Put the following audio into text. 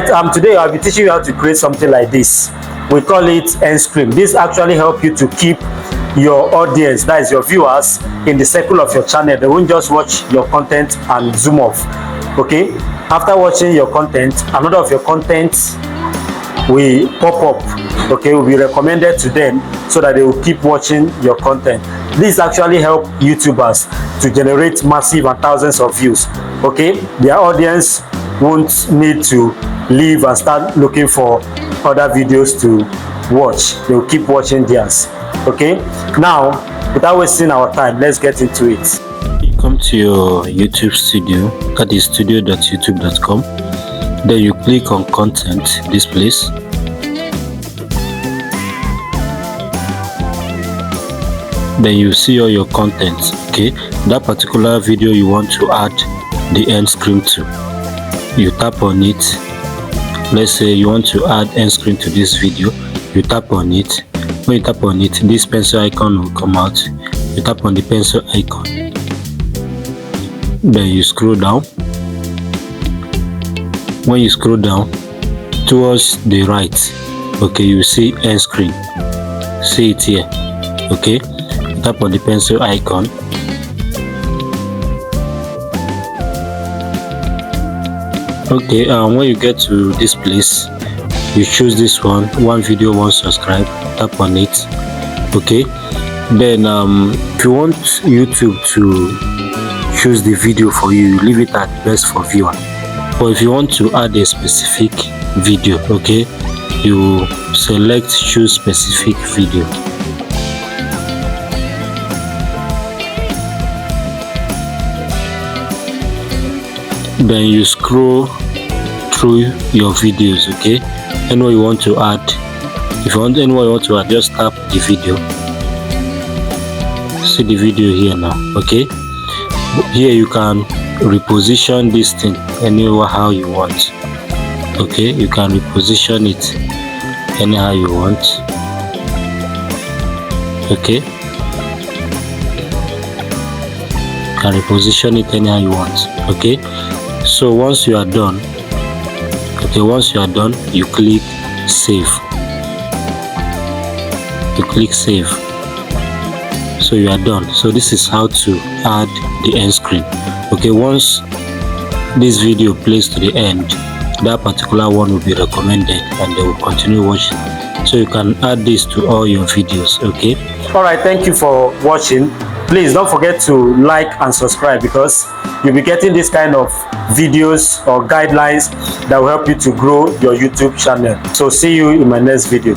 right, today I'll be teaching you how to create something like this. We call it end screen. This actually help you to keep your audience, that is your viewers, in the circle of your channel. They won't just watch your content and zoom off. Okay, after watching your content, another of your content will pop up, okay, will be recommended to them so that they will keep watching your content. This actually help YouTubers to generate massive and thousands of views. Okay, their audience won't need to leave and start looking for other videos to watch. They will keep watching theirs. Okay, now without wasting our time, let's get into it. You come to your YouTube studio, that is studio.youtube.com. then you click on content, this place. Then you see all your content. Okay, that particular video you want to add the end screen to, you tap on it. Let's say you want to add end screen to this video, you tap on it. When you tap on it, this pencil icon will come out. You tap on the pencil icon, then you scroll down. When you scroll down towards the right, okay, you see end screen. See it here. Okay, you tap on the pencil icon. Okay, when you get to this place, you choose this one video, one subscribe, tap on it. Okay, then if you want YouTube to choose the video for you, you leave it at best for viewer. But if you want to add a specific video, okay, you select choose specific video. Then you scroll through your videos. Okay, anywhere you want to add, if you want anywhere you want to add, just tap the video. See the video here now. Okay, here you can reposition this thing anywhere how you want. Okay, you can reposition it anyhow you want. Okay, you can reposition it anyhow you want. Okay, so once you are done, you click save. You click save. So you are done. So this is how to add the end screen. Okay, once this video plays to the end, that particular one will be recommended and they will continue watching. So you can add this to all your videos. Okay, all right, thank you for watching. Please don't forget to like and subscribe, because you'll be getting this kind of videos or guidelines that will help you to grow your YouTube channel. So see you in my next video.